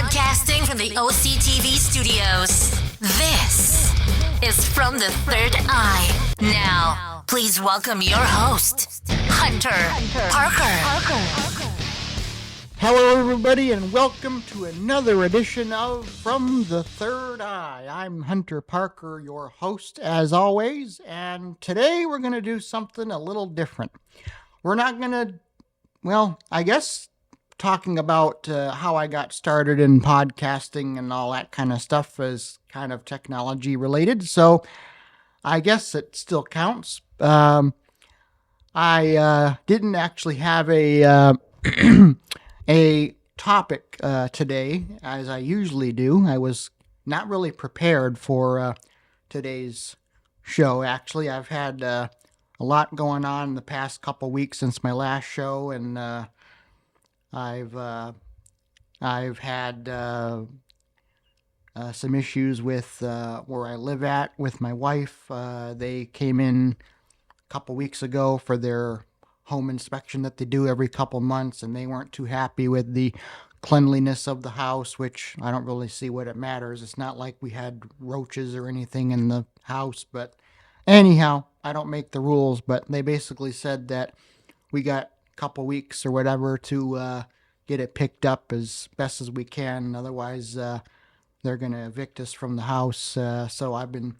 Broadcasting from the OCTV studios. This is From the Third Eye. Now, please welcome your host, Hunter Parker. Hello, everybody, and welcome to another edition of From the Third Eye. I'm Hunter Parker, your host, as always, and today we're going to do something a little different. We're not going to, talking about how I got started in podcasting and all that kind of stuff is kind of technology related, so I guess it still counts. I didn't actually have a topic today, as I usually do. I was not really prepared for today's show. Actually, I've had a lot going on in the past couple weeks since my last show, and I've had some issues with where I live at with my wife. They came in a couple weeks ago for their home inspection that they do every couple months, and they weren't too happy with the cleanliness of the house, which I don't really see what it matters. It's not like we had roaches or anything in the house, but anyhow, I don't make the rules, but they basically said that we got couple weeks or whatever to get it picked up as best as we can. Otherwise, they're going to evict us from the house. So I've been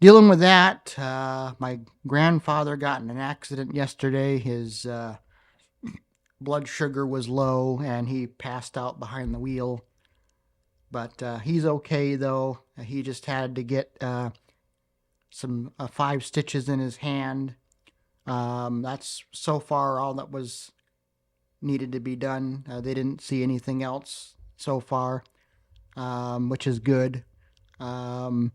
dealing with that. My grandfather got in an accident yesterday. His blood sugar was low and he passed out behind the wheel. But he's okay, though. He just had to get some 5 stitches in his hand. That's so far all that was needed to be done. They didn't see anything else so far, which is good. So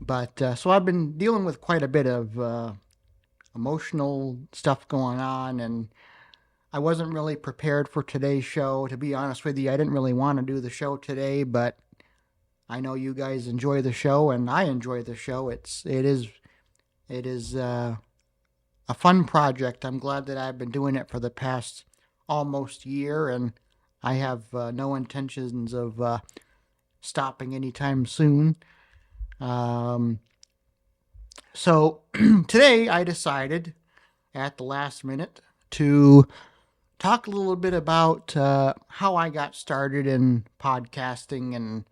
I've been dealing with quite a bit of emotional stuff going on, and I wasn't really prepared for today's show. To be honest with you, I didn't really want to do the show today, but I know you guys enjoy the show, and I enjoy the show. It is a fun project. I'm glad that I've been doing it for the past almost year, and I have no intentions of stopping anytime soon. So today I decided at the last minute to talk a little bit about how I got started in podcasting and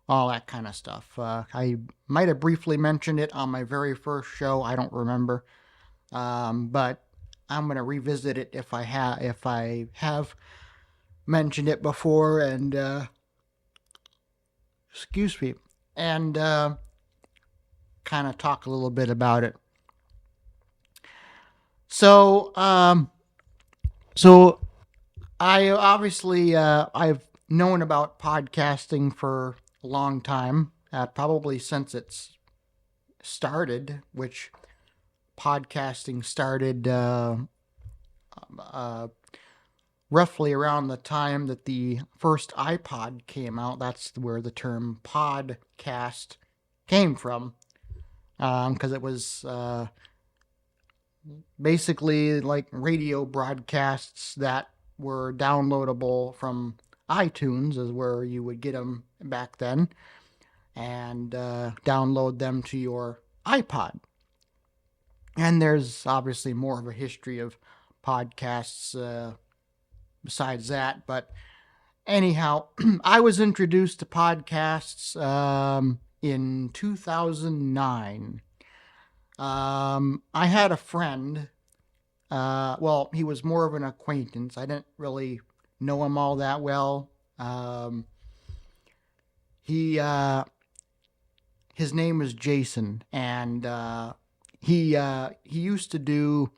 all that kind of stuff. I might have briefly mentioned it on my very first show. I don't remember. But I'm going to revisit it if I have mentioned it before, and kind of talk a little bit about it. So I obviously I've known about podcasting for a long time, probably since it's started, which podcasting started roughly around the time that the first iPod came out. That's where the term podcast came from, because it was basically like radio broadcasts that were downloadable from iTunes, is where you would get them back then, and download them to your iPod. And there's obviously more of a history of podcasts besides that. But anyhow, I was introduced to podcasts in 2009. I had a friend. He was more of an acquaintance. I didn't really know him all that well. His name was Jason, and he used to do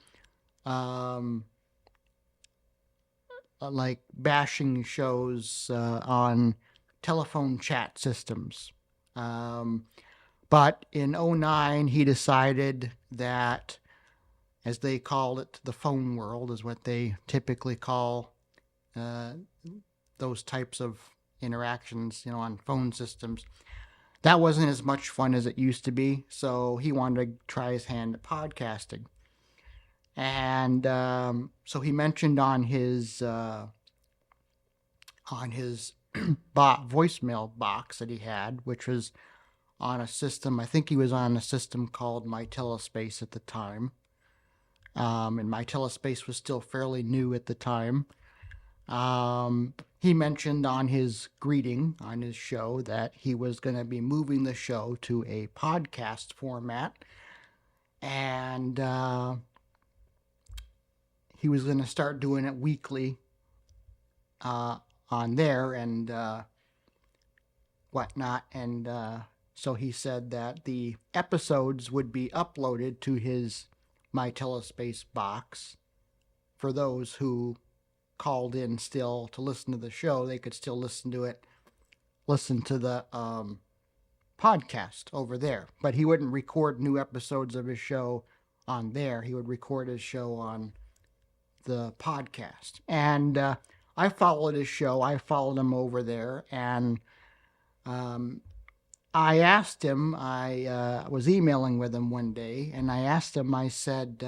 like bashing shows on telephone chat systems. But in 2009, he decided that, as they called it, the phone world is what they typically call those types of interactions, on phone systems. That wasn't as much fun as it used to be, so he wanted to try his hand at podcasting. And so he mentioned on his voicemail box that he had, which was on a system. I think he was on a system called MyTeleSpace at the time. And MyTeleSpace was still fairly new at the time. He mentioned on his greeting on his show that he was going to be moving the show to a podcast format. And he was going to start doing it weekly on there and whatnot. And so he said that the episodes would be uploaded to his MyTeleSpace box. For those who called in still to listen to the show, they could still listen to the podcast over there. But he wouldn't record new episodes of his show on there. He would record his show on the podcast. And I followed his show. I followed him over there, and I asked him, I was emailing with him one day, and I asked him, I said,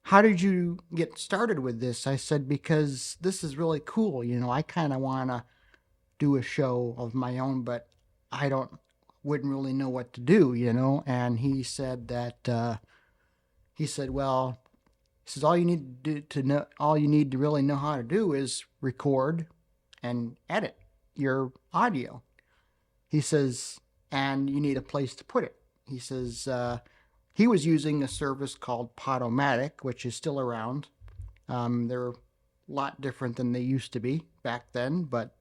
how did you get started with this? I said, because this is really cool. You know, I kind of want to do a show of my own, but wouldn't really know what to do, you know? And he said that, well, all you need to really know how to do is record and edit your audio. He says, and you need a place to put it. He says, he was using a service called Podomatic, which is still around. They're a lot different than they used to be back then, but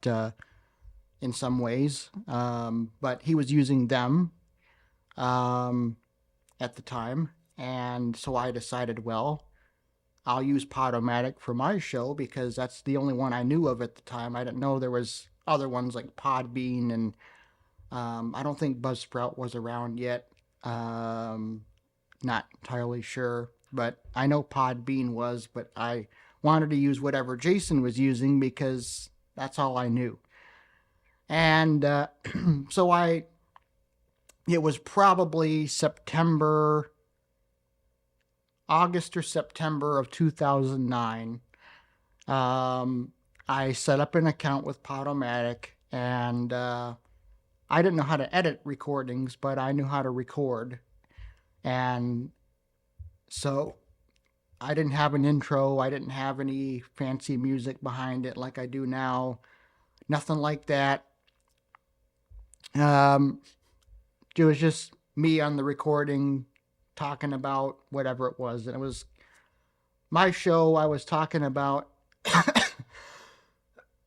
in some ways. But he was using them at the time. And so I decided, well, I'll use Podomatic for my show because that's the only one I knew of at the time. I didn't know there was other ones like Podbean, and I don't think Buzzsprout was around yet. Not entirely sure, but I know Podbean was, but I wanted to use whatever Jason was using because that's all I knew. And so it was probably August or September of 2009. I set up an account with Podomatic, and I didn't know how to edit recordings, but I knew how to record. And so I didn't have an intro. I didn't have any fancy music behind it like I do now. Nothing like that. It was just me on the recording talking about whatever it was. And it was my show. I was talking about,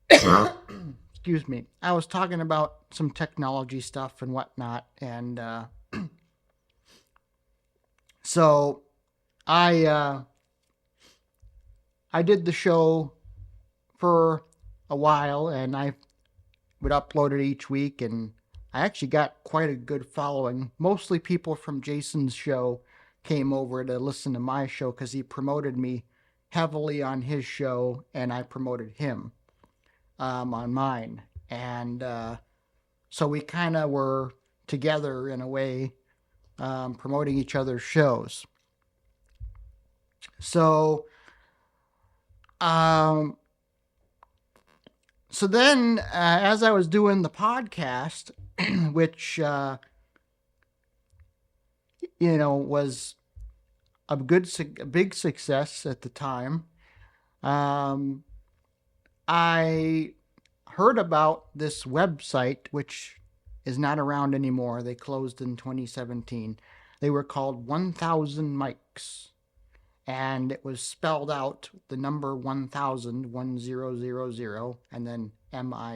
excuse me, I was talking about some technology stuff and whatnot. And so I did the show for a while, and I would upload it each week, and I actually got quite a good following. Mostly people from Jason's show came over to listen to my show because he promoted me heavily on his show, and I promoted him on mine. And so we kind of were together in a way, promoting each other's shows. So then, as I was doing the podcast, which, was a big success at the time, I heard about this website, which is not around anymore. They closed in 2017. They were called 1000 Mics. And it was spelled out, the number 1000, 1000, and then MIKES.com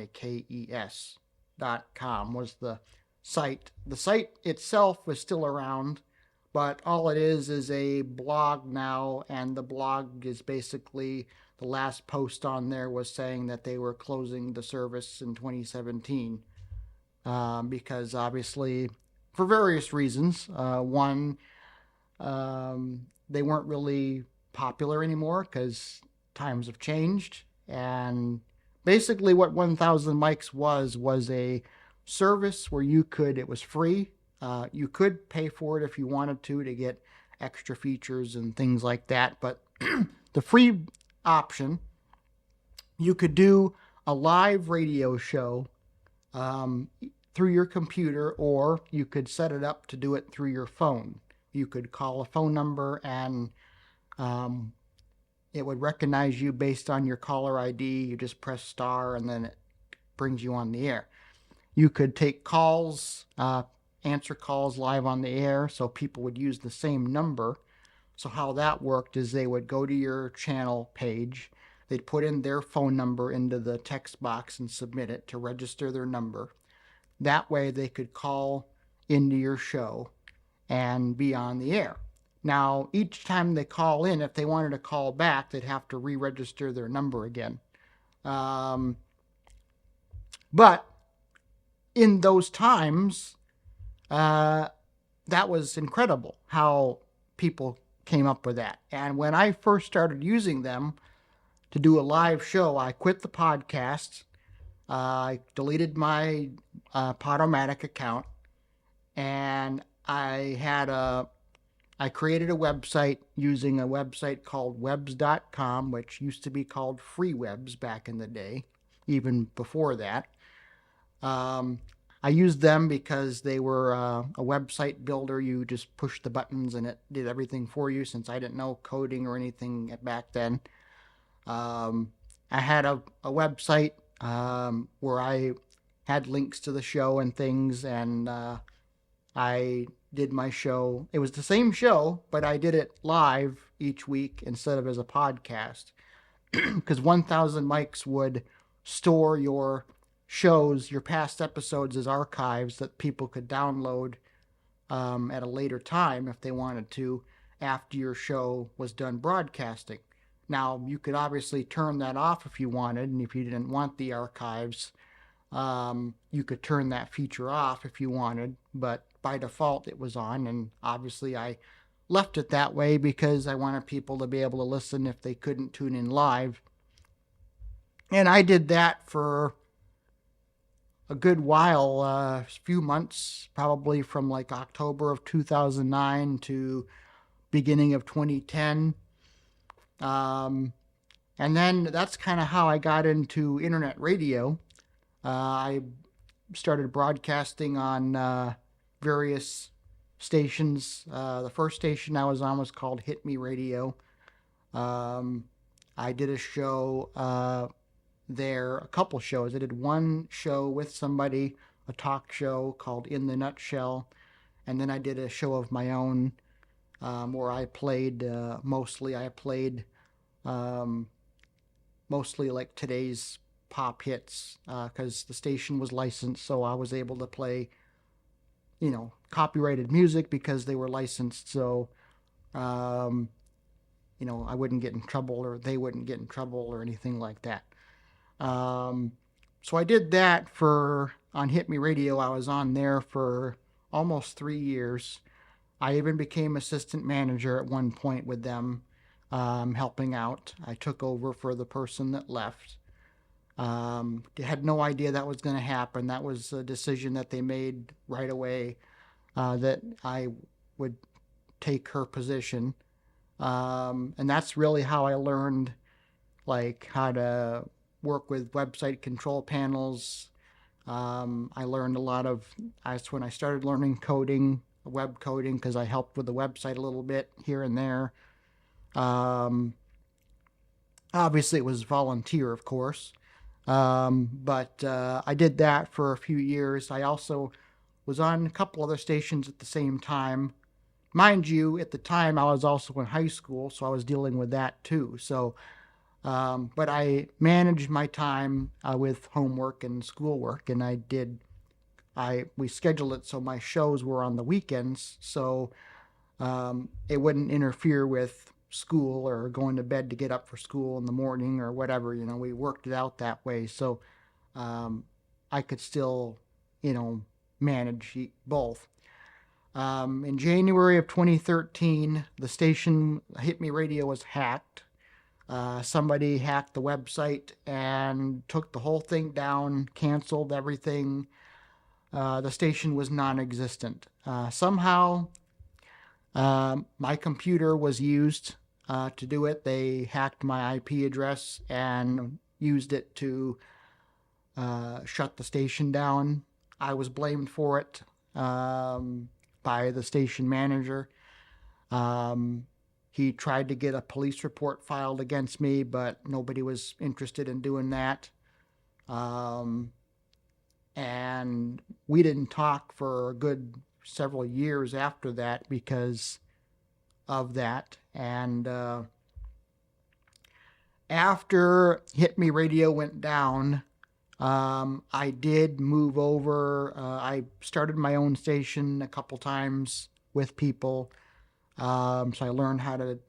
was the site. The site itself was still around, but all it is a blog now, and the blog is basically, the last post on there was saying that they were closing the service in 2017, because obviously, for various reasons. One, they weren't really popular anymore because times have changed. And basically what 1000 Mics was a service where it was free. You could pay for it if you wanted to get extra features and things like that. But the free option you could do a live radio show through your computer, or you could set it up to do it through your phone. You could call a phone number and it would recognize you based on your caller ID. You just press star and then it brings you on the air. You could take calls, answer calls live on the air, so people would use the same number. So how that worked is they would go to your channel page, they'd put in their phone number into the text box and submit it to register their number. That way they could call into your show and be on the air. Now, each time they call in, if they wanted to call back, they'd have to re-register their number again. But in those times, that was incredible how people came up with that. And when I first started using them to do a live show, I quit the podcast. I deleted my Podomatic account, and I created a website using a website called webs.com, which used to be called FreeWebs back in the day, even before that. I used them because they were a website builder. You just pushed the buttons and it did everything for you, since I didn't know coding or anything back then. I had a website where I had links to the show and things, and I did my show. It was the same show, but I did it live each week instead of as a podcast, because 1000 Mics would store your shows, your past episodes, as archives that people could download at a later time if they wanted to, after your show was done broadcasting. Now, you could obviously turn that off if you wanted, and if you didn't want the archives, you could turn that feature off if you wanted, but by default it was on, and obviously I left it that way because I wanted people to be able to listen if they couldn't tune in live. And I did that for a good while, a few months, probably from like October of 2009 to beginning of 2010. And then that's kind of how I got into internet radio. I started broadcasting on various stations. The first station I was on was called Hit Me Radio. I did a show there, a couple shows. I did one show with somebody, a talk show called In the Nutshell, and then I did a show of my own where I played mostly like today's pop hits, because the station was licensed, so I was able to play, copyrighted music because they were licensed, so I wouldn't get in trouble, or they wouldn't get in trouble, or anything like that. So I did that on Hit Me Radio. I was on there for almost 3 years. I even became assistant manager at one point with them, helping out. I took over for the person that left. Had no idea that was going to happen. That was a decision that they made right away, that I would take her position. And that's really how I learned how to work with website control panels. I learned a lot of, that's when I started learning coding, web coding, because I helped with the website a little bit here and there. Obviously it was volunteer, of course. But I did that for a few years. I also was on a couple other stations at the same time. Mind you, at the time I was also in high school, so I was dealing with that too. So, but I managed my time with homework and schoolwork, and we scheduled it so my shows were on the weekends, so it wouldn't interfere with school or going to bed to get up for school in the morning or whatever. We worked it out that way, so I could still manage both. In January of 2013, the station Hit Me Radio was hacked. Somebody hacked the website and took the whole thing down, canceled everything. The station was non-existent. Somehow my computer was used to do it. They hacked my IP address and used it to shut the station down. I was blamed for it by the station manager. He tried to get a police report filed against me, but nobody was interested in doing that. And we didn't talk for a good several years after that because of that. And after Hit Me Radio went down, I did move over. I started my own station a couple times with people. So I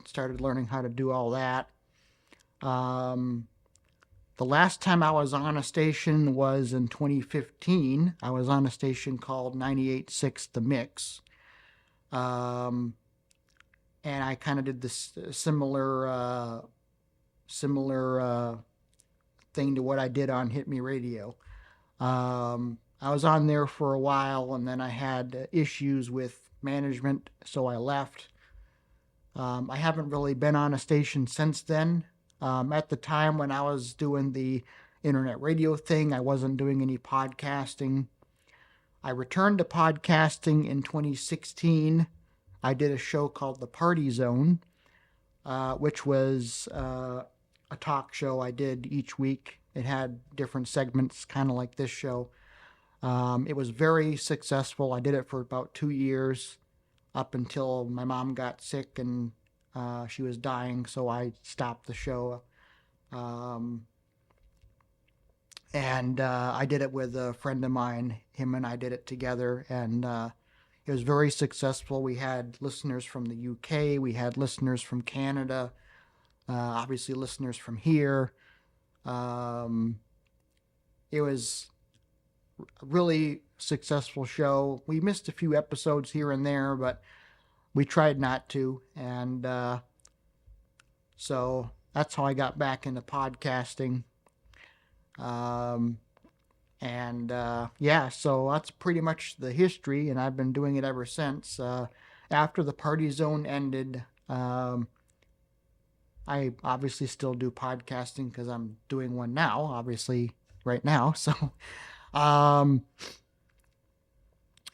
started learning how to do all that. The last time I was on a station was in 2015. I was on a station called 98.6 The Mix. And I kind of did this similar thing to what I did on Hit Me Radio. I was on there for a while, and then I had issues with management, so I left. I haven't really been on a station since then. At the time when I was doing the internet radio thing, I wasn't doing any podcasting. I returned to podcasting in 2016. I did a show called The Party Zone, which was a talk show I did each week. It had different segments, kind of like this show. It was very successful. I did it for about 2 years, up until my mom got sick and she was dying, so I stopped the show. And I did it with a friend of mine. Him and I did it together, and it was very successful. We had listeners from the UK. We had listeners from Canada. Obviously, listeners from here. It was a really successful show. We missed a few episodes here and there, but we tried not to. And so that's how I got back into podcasting. So that's pretty much the history, and I've been doing it ever since. After the Party Zone ended, I obviously still do podcasting because I'm doing one now, obviously, right now. So,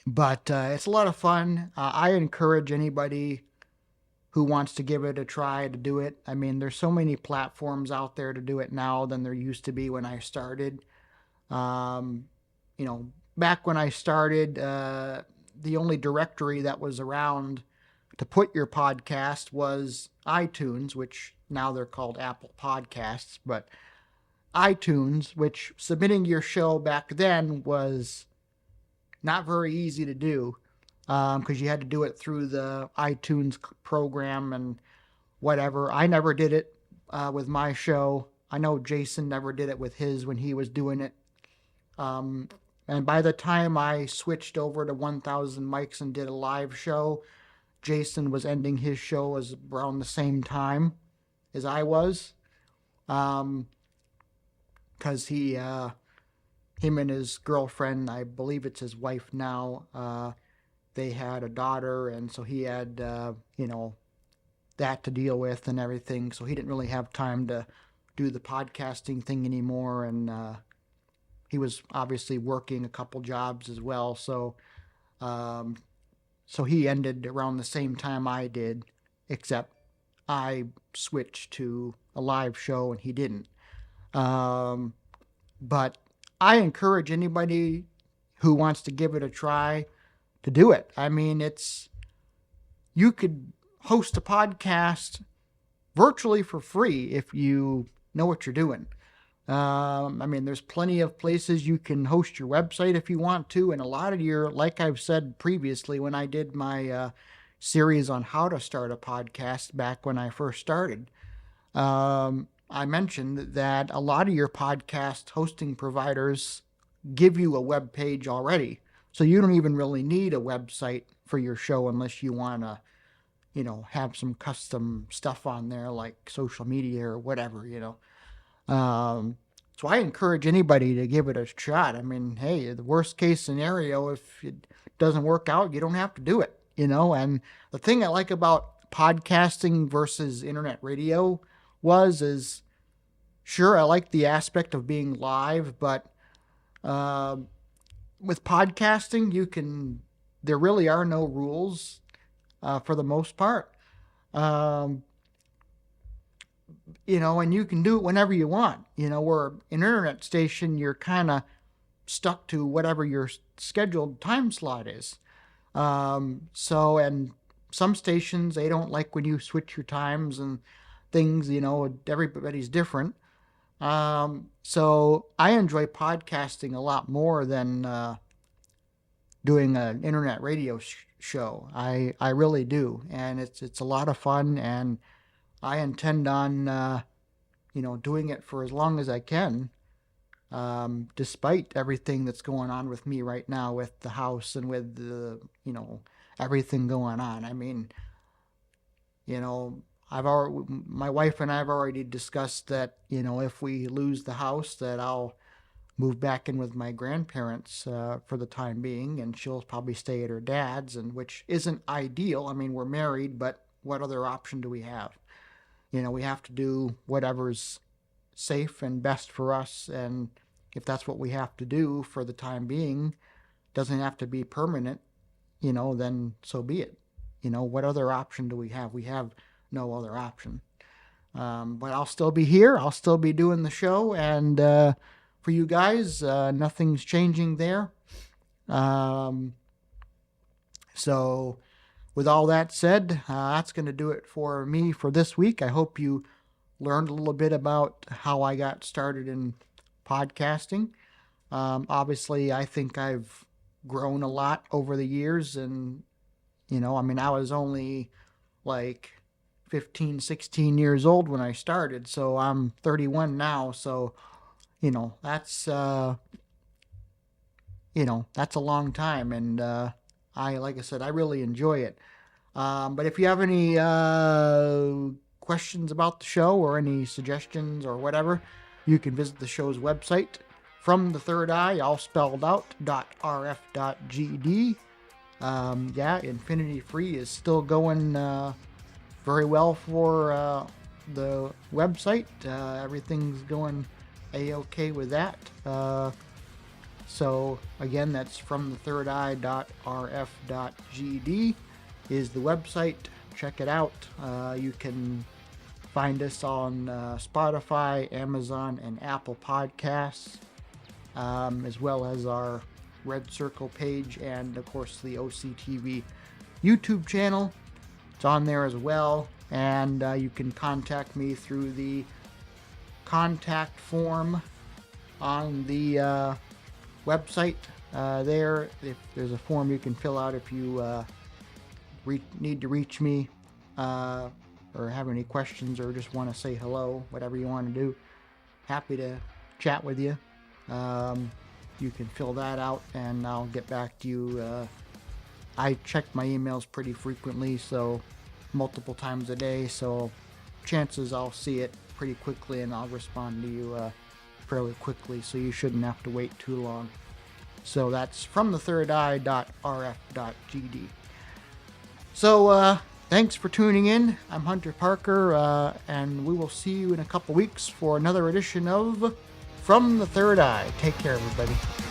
but it's a lot of fun. I encourage anybody who wants to give it a try to do it. I mean, there's so many platforms out there to do it now than there used to be when I started. Back when I started, the only directory that was around to put your podcast was iTunes, which now they're called Apple Podcasts, but iTunes, which submitting your show back then was not very easy to do, because you had to do it through the iTunes program and whatever. I never did it with my show. I know Jason never did it with his when he was doing it. And by the time I switched over to 1000 Mics and did a live show, Jason was ending his show as around the same time as I was. Because him and his girlfriend, I believe it's his wife now, they had a daughter, and so he had, that to deal with and everything. So he didn't really have time to do the podcasting thing anymore, and he was obviously working a couple jobs as well. So he ended around the same time I did, except I switched to a live show and he didn't. But I encourage anybody who wants to give it a try to do it. I mean, you could host a podcast virtually for free if you know what you're doing. There's plenty of places you can host your website if you want to, and a lot of like I've said previously when I did my series on how to start a podcast back when I first started, I mentioned that a lot of your podcast hosting providers give you a web page already. So you don't even really need a website for your show unless you want to, have some custom stuff on there like social media or whatever, So I encourage anybody to give it a shot. I mean, hey, the worst case scenario, if it doesn't work out, you don't have to do it, And the thing I like about podcasting versus internet radio is sure, I like the aspect of being live, but with podcasting, there really are no rules for the most part. And you can do it whenever you want. Where an internet station, you're kind of stuck to whatever your scheduled time slot is. And some stations, they don't like when you switch your times and things, everybody's different. So I enjoy podcasting a lot more than doing an internet radio show. I really do. And it's a lot of fun, and I intend on, doing it for as long as I can. Despite everything that's going on with me right now with the house and with the, everything going on. I mean, my wife and I have already discussed that, if we lose the house, that I'll move back in with my grandparents for the time being, and she'll probably stay at her dad's, and which isn't ideal. I mean, we're married, but what other option do we have? We have to do whatever's safe and best for us, and if that's what we have to do for the time being, doesn't have to be permanent, then so be it. What other option do we have? We have no other option. But I'll still be here. I'll still be doing the show, and for you guys, nothing's changing there. So with all that said, that's going to do it for me for this week. I hope you learned a little bit about how I got started in podcasting. Obviously, I think I've grown a lot over the years, and I was only like 15, 16 years old when I started, so I'm 31 now, so that's that's a long time, and like I said, I really enjoy it. But if you have any questions about the show or any suggestions or whatever, you can visit the show's website, From the Third Eye, all spelled out, .rf.gd. Infinity Free is still going very well for the website. Everything's going a-okay with that. So again, that's fromthethirdeye.rf.gd is the website. Check it out. You can find us on Spotify, Amazon, and Apple Podcasts, as well as our Red Circle page, and of course the OCTV YouTube channel. It's on there as well, and you can contact me through the contact form on the website. There, if there's a form you can fill out if you need to reach me or have any questions or just want to say hello, whatever you want to do. Happy to chat with you. You can fill that out and I'll get back to you. I check my emails pretty frequently, so multiple times a day, so chances I'll see it pretty quickly and I'll respond to you fairly quickly, so you shouldn't have to wait too long. So that's fromthethirdeye.rf.gd. So thanks for tuning in. I'm Hunter Parker, and we will see you in a couple weeks for another edition of From the Third Eye. Take care, everybody.